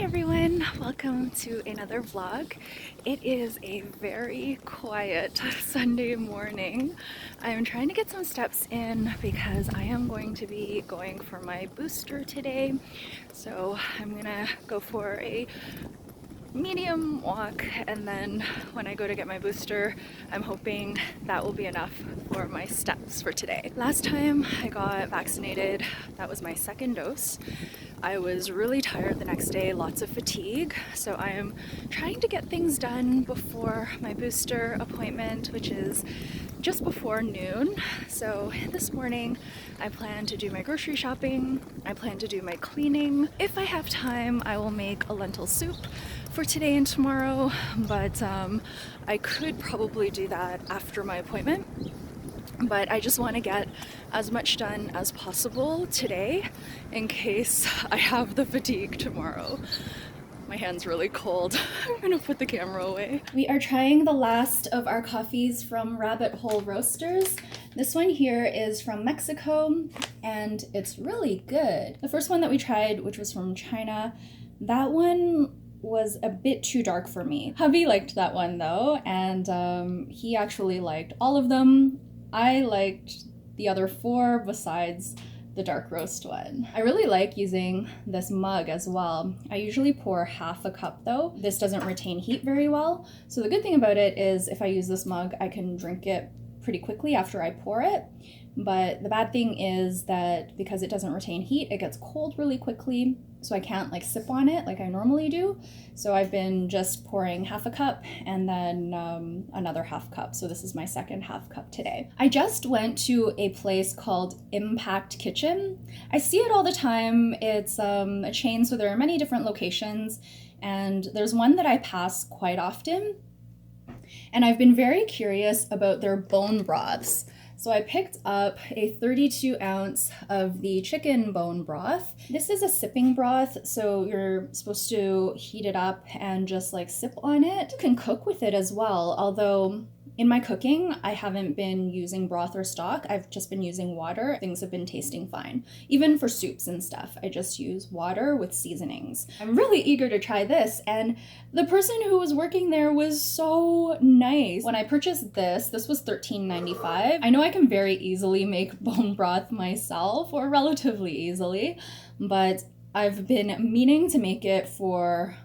everyone, welcome to another vlog. It is a very quiet Sunday morning. I'm trying to get some steps in because I am going to be going for my booster today. So I'm gonna go for a medium walk, and then when I go to get my booster, I'm hoping that will be enough for my steps for today. Last time I got vaccinated, that was my second dose. I was really tired the next day, lots of fatigue, so I am trying to get things done before my booster appointment, which is just before noon. So this morning I plan to do my grocery shopping, I plan to do my cleaning. If I have time, I will make a lentil soup for today and tomorrow, but I could probably do that after my appointment. But I just want to get as much done as possible today in case I have the fatigue tomorrow. My hand's really cold. I'm gonna put the camera away. We are trying the last of our coffees from Rabbit Hole Roasters. This one here is from Mexico and it's really good. The first one that we tried, which was from China, that one was a bit too dark for me. Hubby liked that one though, and he actually liked all of them. I liked the other four besides the dark roast one. I really like using this mug as well. I usually pour half a cup though. This doesn't retain heat very well. So the good thing about it is if I use this mug, I can drink it pretty quickly after I pour it. But the bad thing is that because it doesn't retain heat, it gets cold really quickly. So I can't like sip on it like I normally do. So I've been just pouring half a cup and then another half cup. So this is my second half cup today. I just went to a place called Impact Kitchen. I see it all the time. It's a chain, so there are many different locations. And there's one that I pass quite often. And I've been very curious about their bone broths. So I picked up a 32 ounce of the chicken bone broth. This is a sipping broth, so you're supposed to heat it up and just like sip on it. You can cook with it as well, although in my cooking, I haven't been using broth or stock. I've just been using water. Things have been tasting fine. Even for soups and stuff, I just use water with seasonings. I'm really eager to try this, and the person who was working there was so nice. When I purchased this was $13.95. I know I can very easily make bone broth myself, or relatively easily, but I've been meaning to make it for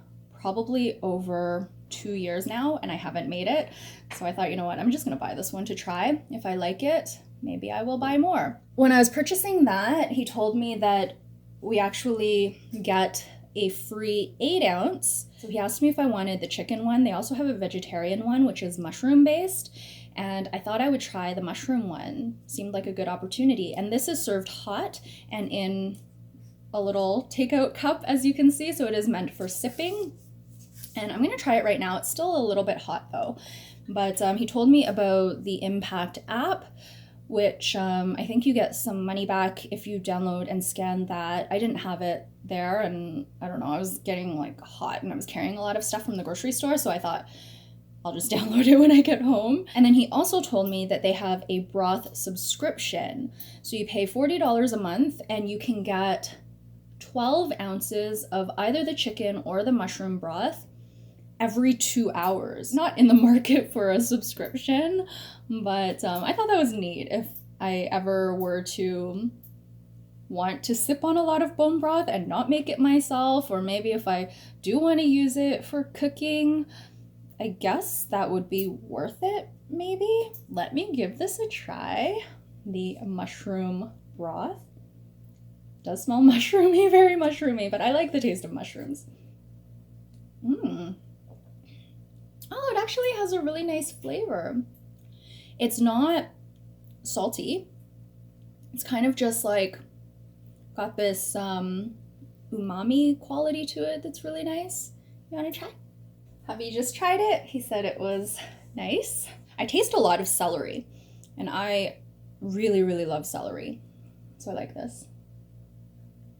probably over 2 years now, and I haven't made it. So I thought, you know what, I'm just gonna buy this one to try. If I like it, maybe I will buy more. When I was purchasing that, he told me that we actually get a free 8 ounce. So he asked me if I wanted the chicken one. They also have a vegetarian one, which is mushroom based. And I thought I would try the mushroom one. Seemed like a good opportunity. And this is served hot and in a little takeout cup, as you can see. So it is meant for sipping. And I'm gonna try it right now. It's still a little bit hot though. But he told me about the Impact app, which I think you get some money back if you download and scan that. I didn't have it there, and I don't know, I was getting like hot and I was carrying a lot of stuff from the grocery store, so I thought I'll just download it when I get home. And then he also told me that they have a broth subscription. So you pay $40 a month and you can get 12 ounces of either the chicken or the mushroom broth every 2 hours. Not in the market for a subscription, but I thought that was neat. If I ever were to want to sip on a lot of bone broth and not make it myself, or maybe if I do want to use it for cooking, I guess that would be worth it, maybe. Let me give this a try. The mushroom broth does smell mushroomy, very mushroomy, but I like the taste of mushrooms. Oh, it actually has a really nice flavor. It's not salty. It's kind of just like got this umami quality to it that's really nice. You want to try? Hubby just tried it. He said it was nice. I taste a lot of celery, and I really, really love celery. So I like this.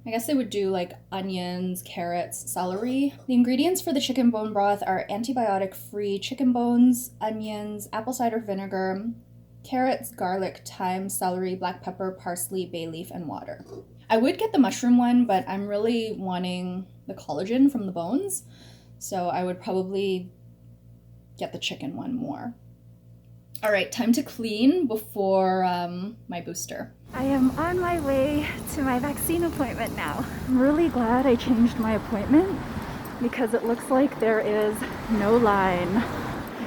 I guess they would do like onions, carrots, celery. The ingredients for the chicken bone broth are antibiotic-free chicken bones, onions, apple cider vinegar, carrots, garlic, thyme, celery, black pepper, parsley, bay leaf, and water. I would get the mushroom one, but I'm really wanting the collagen from the bones. So I would probably get the chicken one more. All right, time to clean before my booster. I am on my way to my vaccine appointment now. I'm really glad I changed my appointment because it looks like there is no line.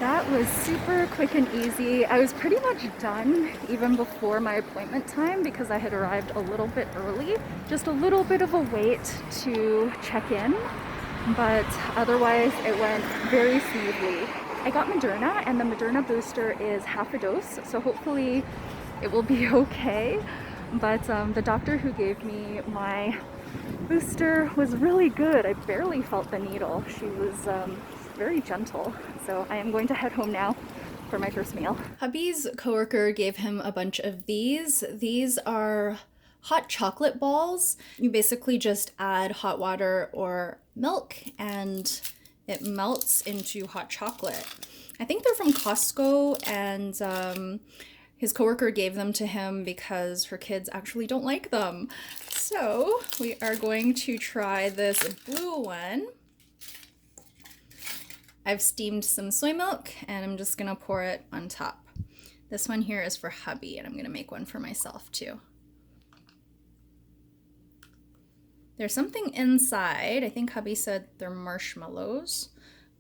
That was super quick and easy. I was pretty much done even before my appointment time because I had arrived a little bit early. Just a little bit of a wait to check in, but otherwise it went very smoothly. I got Moderna, and the Moderna booster is half a dose, so hopefully it will be okay. But the doctor who gave me my booster was really good. I barely felt the needle. She was very gentle. So I am going to head home now for my first meal. Hubby's coworker gave him a bunch of these. These are hot chocolate balls. You basically just add hot water or milk and it melts into hot chocolate. I think they're from Costco, and his coworker gave them to him because her kids actually don't like them. So we are going to try this blue one. I've steamed some soy milk and I'm just gonna pour it on top. This one here is for Hubby, and I'm gonna make one for myself too. There's something inside. I think Hubby said they're marshmallows.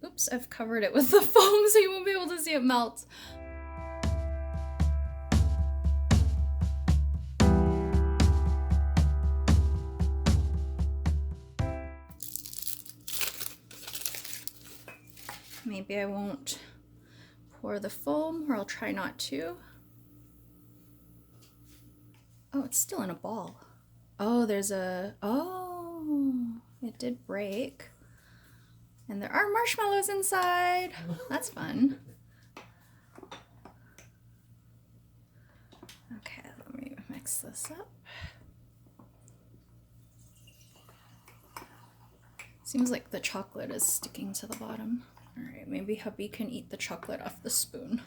Oops, I've covered it with the foam so you won't be able to see it melt. Maybe I won't pour the foam, or I'll try not to. Oh, it's still in a ball. Oh, it did break. And there are marshmallows inside. That's fun. Okay, let me mix this up. Seems like the chocolate is sticking to the bottom. All right, maybe Hubby can eat the chocolate off the spoon.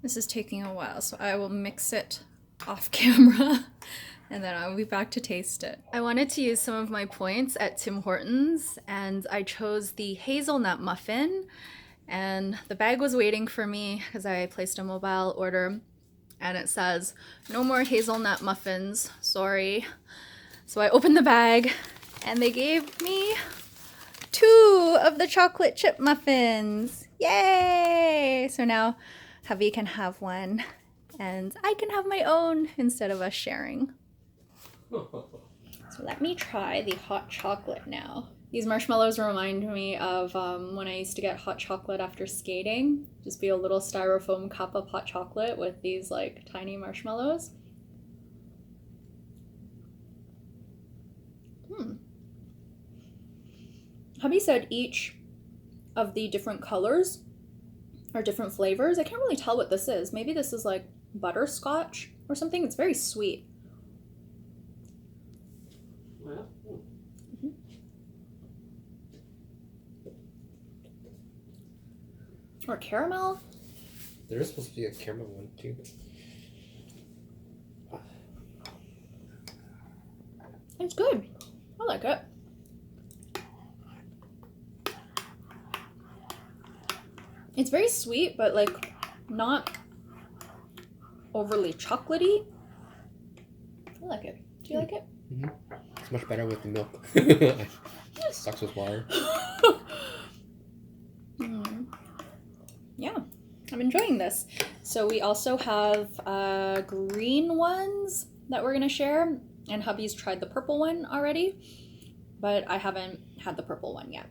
This is taking a while, so I will mix it off camera and then I'll be back to taste it. I wanted to use some of my points at Tim Hortons, and I chose the hazelnut muffin, and the bag was waiting for me because I placed a mobile order, and it says no more hazelnut muffins, sorry. So I opened the bag and they gave me 2 of the chocolate chip muffins. Yay! So now Hubby can have one and I can have my own instead of us sharing. So let me try the hot chocolate now. These marshmallows remind me of when I used to get hot chocolate after skating. Just be a little styrofoam cup of hot chocolate with these like tiny marshmallows. Hubby said each of the different colors are different flavors. I can't really tell what this is. Maybe this is like butterscotch or something. It's very sweet. Or caramel. There is supposed to be a caramel one too. It's good. I like it. It's very sweet, but like not overly chocolatey. I like it. Do you like it? Mm-hmm. It's much better with the milk. Sucks with water. Yeah, I'm enjoying this. So we also have green ones that we're gonna share, and Hubby's tried the purple one already, but I haven't had the purple one yet.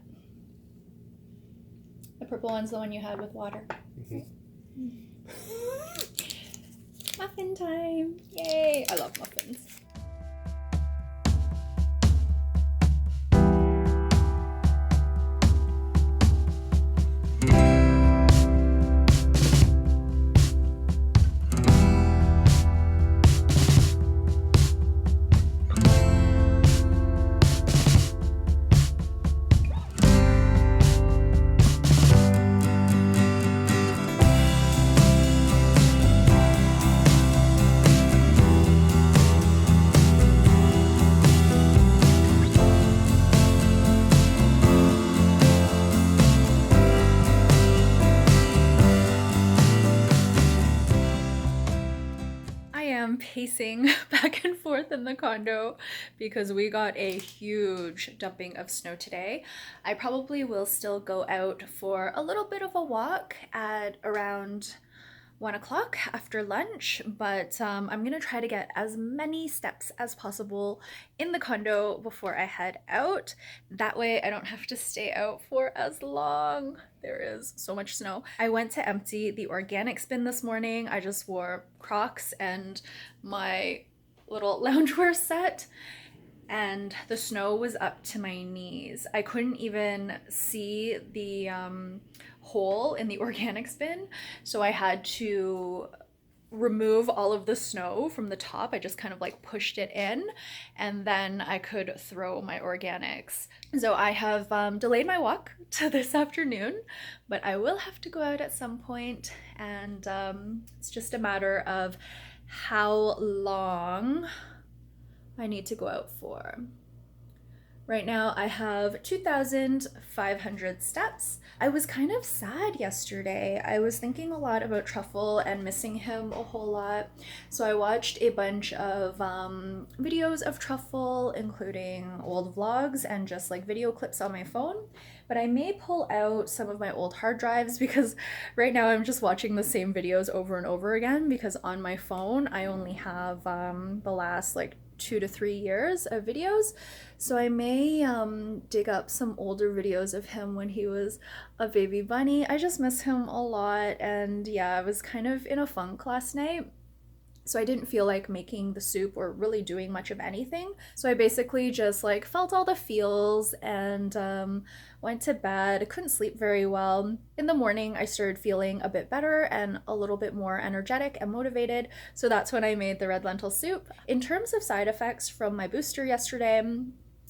The purple one's the one you had with water. Mm-hmm. Muffin time! Yay! I love muffins. pacing back and forth in the condo because we got a huge dumping of snow today. I probably will still go out for a little bit of a walk at around 1 o'clock after lunch, but I'm gonna try to get as many steps as possible in the condo before I head out. That way I don't have to stay out for as long. There is so much snow. I went to empty the organics bin this morning. I just wore Crocs and my little loungewear set, and the snow was up to my knees. I couldn't even see the hole in the organics bin, so I had to remove all of the snow from the top. I just kind of like pushed it in, and then I could throw my organics. So I have delayed my walk to this afternoon, but I will have to go out at some point, and it's just a matter of how long I need to go out for. Right now I have 2,500 steps. I was kind of sad yesterday. I was thinking a lot about Truffle and missing him a whole lot. So I watched a bunch of videos of Truffle, including old vlogs and just like video clips on my phone. But I may pull out some of my old hard drives because right now I'm just watching the same videos over and over again, because on my phone I only have the last like 2 to 3 years of videos. So I may dig up some older videos of him when he was a baby bunny. I just miss him a lot, and yeah, I was kind of in a funk last night, so I didn't feel like making the soup or really doing much of anything. So I basically just like felt all the feels and went to bed. I couldn't sleep very well. In the morning, I started feeling a bit better and a little bit more energetic and motivated. So that's when I made the red lentil soup. In terms of side effects from my booster yesterday,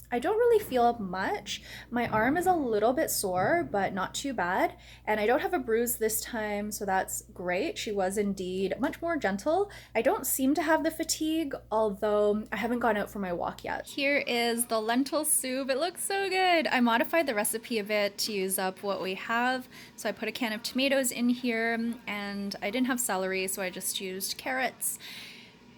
I don't really feel much. My arm is a little bit sore, but not too bad. And I don't have a bruise this time, so that's great. She was indeed much more gentle. I don't seem to have the fatigue, although I haven't gone out for my walk yet. Here is the lentil soup. It looks so good. I modified the recipe a bit to use up what we have. So I put a can of tomatoes in here, and I didn't have celery, so I just used carrots.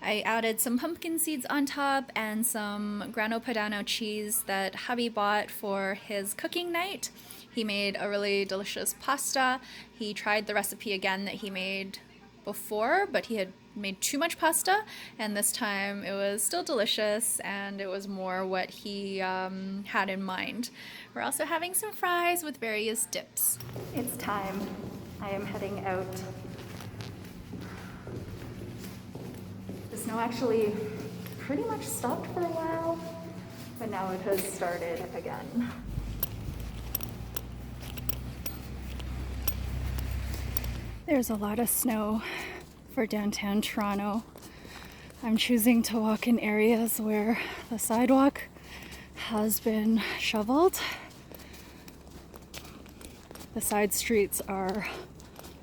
I added some pumpkin seeds on top and some grano padano cheese that Hubby bought for his cooking night. He made a really delicious pasta. He tried the recipe again that he made before, but he had made too much pasta, and this time it was still delicious and it was more what he had in mind. We're also having some fries with various dips. It's time. I am heading out. The snow actually pretty much stopped for a while, but now it has started again. There's a lot of snow for downtown Toronto. I'm choosing to walk in areas where the sidewalk has been shoveled. The side streets are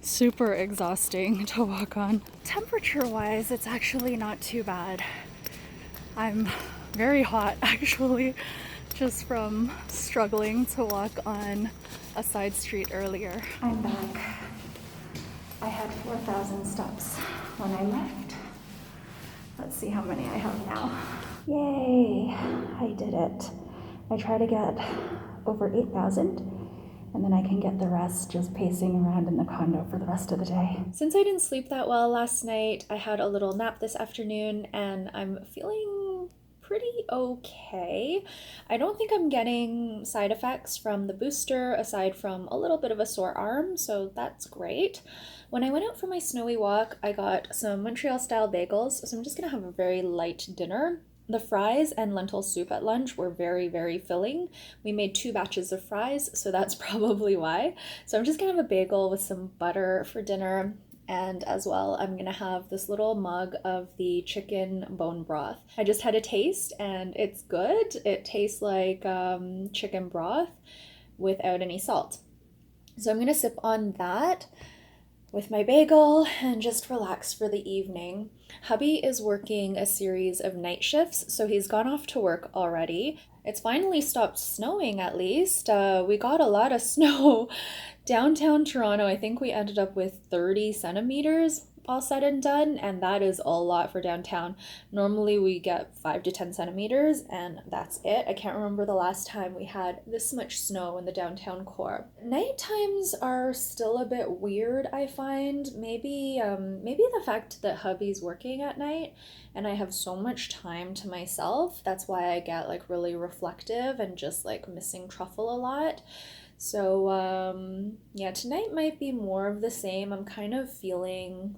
super exhausting to walk on. Temperature-wise, it's actually not too bad. I'm very hot actually, just from struggling to walk on a side street earlier. I'm back. I had 4,000 steps when I left. Let's see how many I have now. Yay, I did it. I try to get over 8,000. And then I can get the rest just pacing around in the condo for the rest of the day. Since I didn't sleep that well last night, I had a little nap this afternoon and I'm feeling pretty okay. I don't think I'm getting side effects from the booster aside from a little bit of a sore arm, so that's great. When I went out for my snowy walk, I got some Montreal style bagels, so I'm just gonna have a very light dinner. The fries and lentil soup at lunch were very, very filling. We made 2 batches of fries, so that's probably why. So I'm just gonna have a bagel with some butter for dinner. And as well, I'm gonna have this little mug of the chicken bone broth. I just had a taste and it's good. It tastes like chicken broth without any salt. So I'm gonna sip on that with my bagel and just relax for the evening. Hubby is working a series of night shifts, so he's gone off to work already. It's finally stopped snowing at least. We got a lot of snow. Downtown Toronto, I think we ended up with 30 centimeters. all said and done, and that is a lot for downtown. Normally we get 5 to 10 centimeters, and that's it. I can't remember the last time we had this much snow in the downtown core. Night times are still a bit weird, I find. Maybe the fact that hubby's working at night and I have so much time to myself, that's why I get like really reflective and just like missing truffle a lot. So yeah, tonight might be more of the same. I'm kind of feeling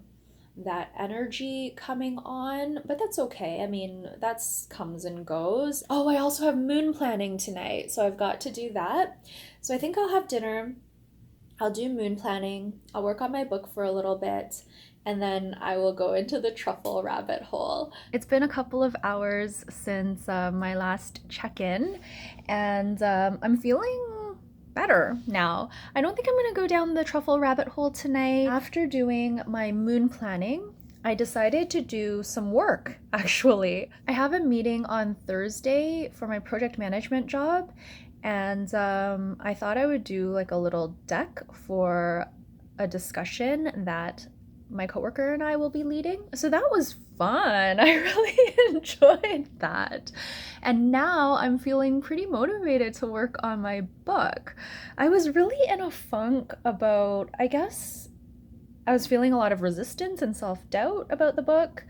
that energy coming on, but that's okay. I mean, that's comes and goes. Oh, I also have moon planning tonight, so I've got to do that. So I think I'll have dinner. I'll do moon planning. I'll work on my book for a little bit, and then I will go into the truffle rabbit hole. It's been a couple of hours since my last check-in, and I'm feeling better now. I don't think I'm gonna go down the truffle rabbit hole tonight. After doing my moon planning, I decided to do some work, actually. I have a meeting on Thursday for my project management job, and I thought I would do like a little deck for a discussion that my coworker and I will be leading. So that was fun. I really enjoyed that. And now I'm feeling pretty motivated to work on my book. I was really in a funk about, I guess, I was feeling a lot of resistance and self-doubt about the book.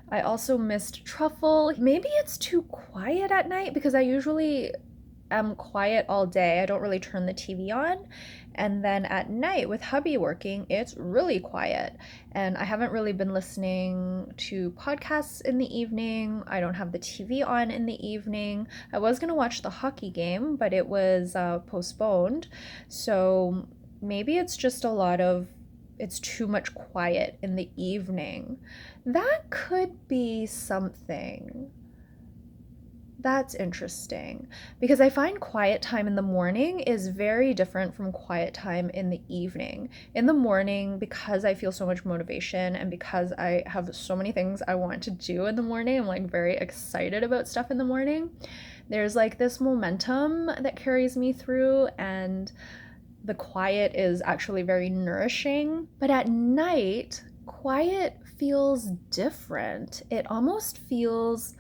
I also missed truffle. Maybe it's too quiet at night because I usually am quiet all day. I don't really turn the TV on. And then at night with hubby working, it's really quiet. And I haven't really been listening to podcasts in the evening. I don't have the TV on in the evening. I was going to watch the hockey game, but it was postponed. So maybe it's just it's too much quiet in the evening. That could be something. That's interesting because I find quiet time in the morning is very different from quiet time in the evening. In the morning, because I feel so much motivation and because I have so many things I want to do in the morning, I'm like very excited about stuff in the morning. There's like this momentum that carries me through, and the quiet is actually very nourishing. But at night, quiet feels different. It almost feels,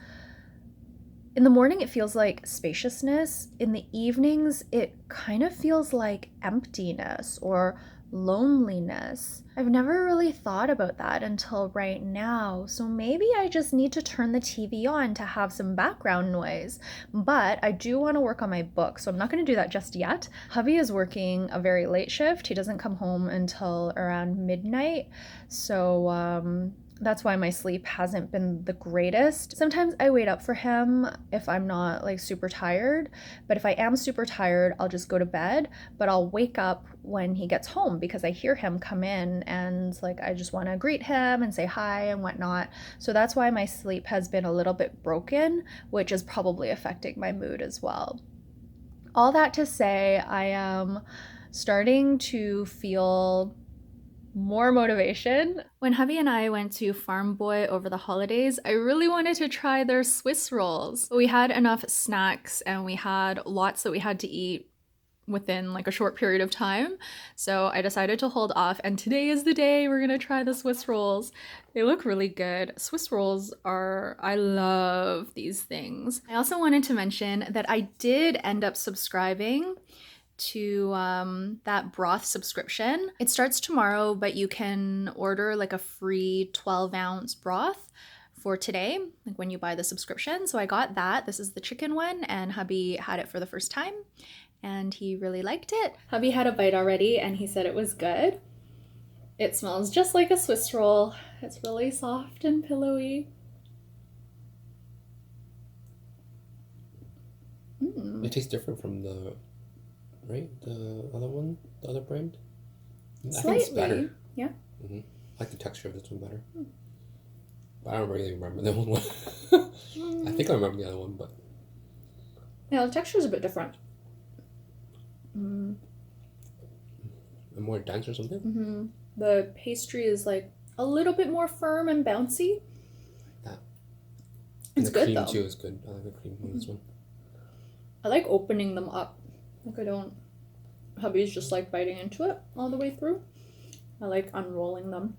in the morning, it feels like spaciousness. In the evenings, it kind of feels like emptiness or loneliness. I've never really thought about that until right now, so maybe I just need to turn the TV on to have some background noise. But I do want to work on my book, so I'm not going to do that just yet. Hubby is working a very late shift. He doesn't come home until around midnight, so that's why my sleep hasn't been the greatest. Sometimes I wait up for him if I'm not like super tired, but if I am super tired, I'll just go to bed, but I'll wake up when he gets home because I hear him come in and like I just want to greet him and say hi and whatnot. So that's why my sleep has been a little bit broken, which is probably affecting my mood as well. All that to say, I am starting to feel more motivation. When hubby and I went to Farm Boy over the holidays, I really wanted to try their Swiss rolls. We had enough snacks and we had lots that we had to eat within like a short period of time. So I decided to hold off, and today is the day we're gonna try the Swiss rolls. They look really good. Swiss rolls I love these things. I also wanted to mention that I did end up subscribing to that Broth subscription. It starts tomorrow, but you can order like a free 12-ounce broth for today, like when you buy the subscription. So I got that. This is the chicken one, and hubby had it for the first time and he really liked it. Hubby had a bite already and he said it was good. It smells just like a Swiss roll. It's really soft and pillowy. It tastes different from the other one, the other brand. Slightly. I think it's better. Yeah. I like the texture of this one better. But I don't really remember the other one. I think I remember the other one, but yeah, the texture is a bit different. And more dense or something. The pastry is like a little bit more firm and bouncy. That. It's and the good cream though. too is good. I like the cream on this one. I like opening them up. Like I don't. Hubby's just like biting into it all the way through. I like unrolling them.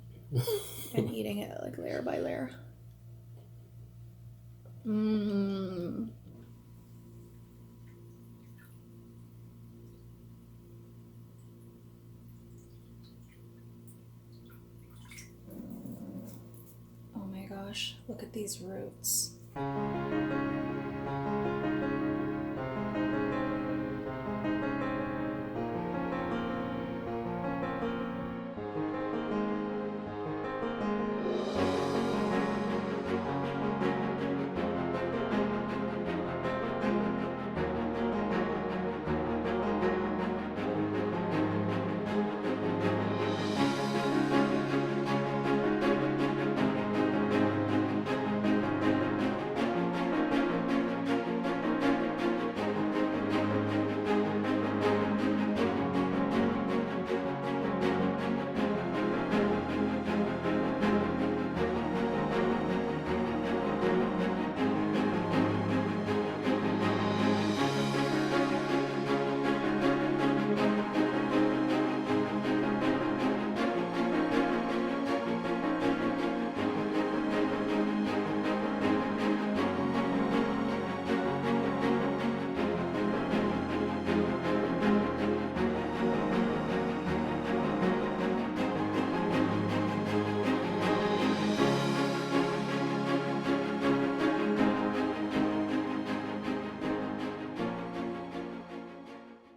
and eating it like layer by layer. Mmm. Oh my gosh, look at these roots.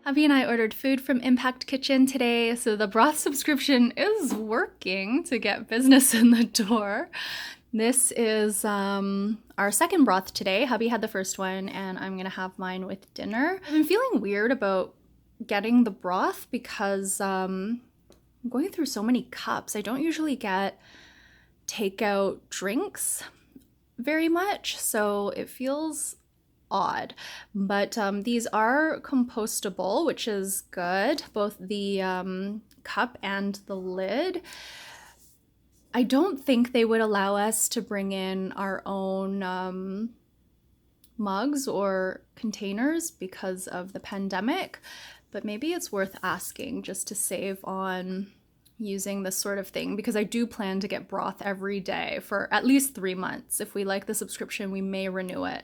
Hubby and I ordered food from Impact Kitchen today, so the broth subscription is working to get business in the door. This is our second broth today. Hubby had the first one, and I'm gonna have mine with dinner. I've been feeling weird about getting the broth because I'm going through so many cups. I don't usually get takeout drinks very much, so it feels odd. But these are compostable, which is good, both the cup and the lid. I don't think they would allow us to bring in our own mugs or containers because of the pandemic, but maybe it's worth asking just to save on using this sort of thing, because I do plan to get broth every day for at least 3 months. If we like the subscription, we may renew it.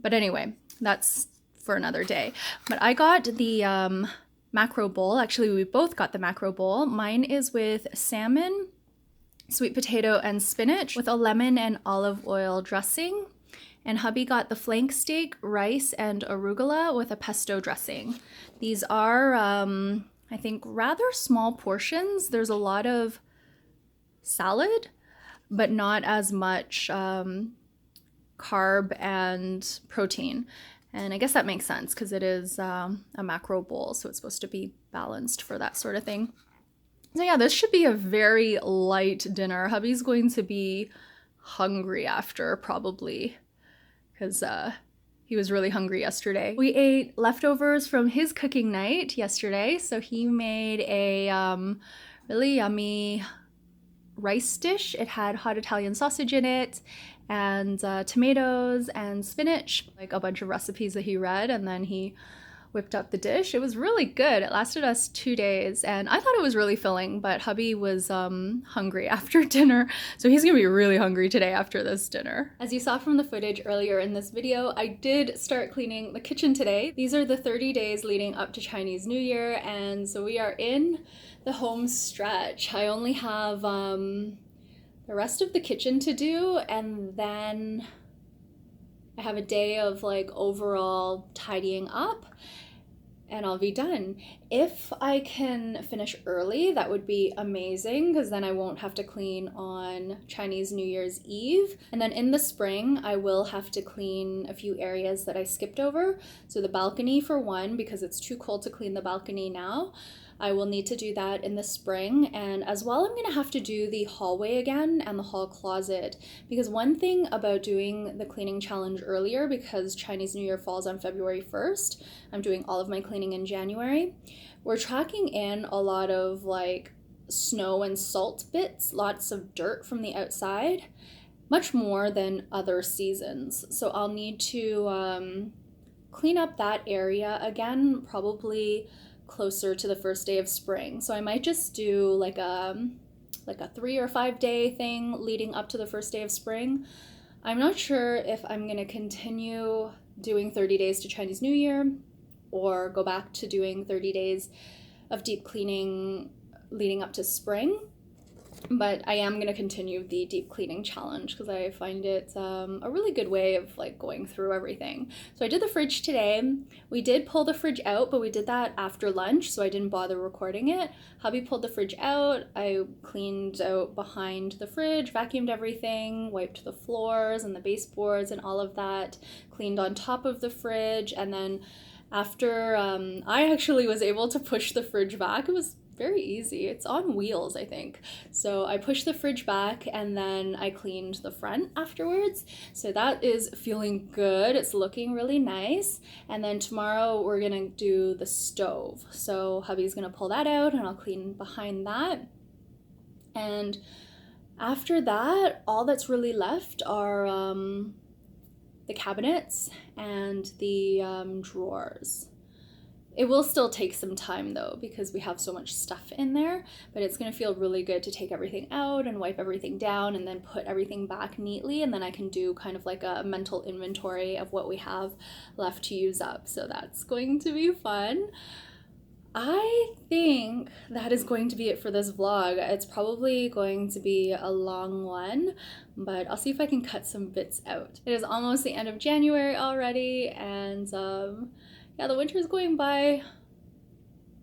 But anyway, that's for another day. But I got the macro bowl. Actually, we both got the macro bowl. Mine is with salmon, sweet potato, and spinach with a lemon and olive oil dressing. And hubby got the flank steak, rice, and arugula with a pesto dressing. These are, I think, rather small portions. There's a lot of salad, but not as much carb and protein. And I guess that makes sense because it is a macro bowl, so it's supposed to be balanced for that sort of thing. So yeah, this should be a very light dinner. Hubby's going to be hungry after, probably, because he was really hungry yesterday. We ate leftovers from his cooking night yesterday, so he made a really yummy rice dish. It had hot Italian sausage in it, and tomatoes and spinach, like a bunch of recipes that he read, and then he whipped up the dish. It was really good. It lasted us 2 days, and I thought it was really filling, but hubby was hungry after dinner, so he's gonna be really hungry today after this dinner. As you saw from the footage earlier in this video, I did start cleaning the kitchen today. These are the 30 days leading up to Chinese New Year, and so we are in the home stretch. I only have the rest of the kitchen to do, and then I have a day of like overall tidying up, and I'll be done. If I can finish early, that would be amazing, because then I won't have to clean on Chinese New Year's Eve. And then in the spring, I will have to clean a few areas that I skipped over. So the balcony for one, because it's too cold to clean the balcony now. I will need to do that in the spring, and as well I'm gonna have to do the hallway again and the hall closet, because one thing about doing the cleaning challenge earlier, because Chinese New Year falls on February 1st, I'm doing all of my cleaning in January, we're tracking in a lot of like snow and salt bits, lots of dirt from the outside, much more than other seasons. So I'll need to clean up that area again, probably closer to the first day of spring. So I might just do like a like a 3 or 5 day thing leading up to the first day of spring. I'm not sure if I'm going to continue doing 30 days to Chinese New Year or go back to doing 30 days of deep cleaning leading up to spring. But I am going to continue the deep cleaning challenge because I find it a really good way of like going through everything. So I did the fridge today. We did pull the fridge out, but we did that after lunch, so I didn't bother recording it. Hubby pulled the fridge out. I cleaned out behind the fridge, vacuumed everything, wiped the floors and the baseboards and all of that, cleaned on top of the fridge, and then after I actually was able to push the fridge back. It was very easy. It's on wheels, I think. So I pushed the fridge back and then I cleaned the front afterwards. So that is feeling good. It's looking really nice. And then tomorrow we're gonna do the stove. So hubby's gonna pull that out and I'll clean behind that. And after that, all that's really left are the cabinets and the drawers. It will still take some time though because we have so much stuff in there, but it's going to feel really good to take everything out and wipe everything down and then put everything back neatly, and then I can do kind of like a mental inventory of what we have left to use up. So that's going to be fun. I think that is going to be it for this vlog. It's probably going to be a long one, but I'll see if I can cut some bits out. It is almost the end of January already, and yeah, the winter is going by,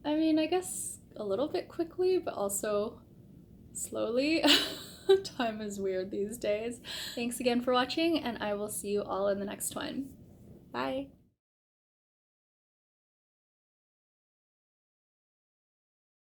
I mean, I guess a little bit quickly, but also slowly. Time is weird these days. Thanks again for watching, and I will see you all in the next one. Bye.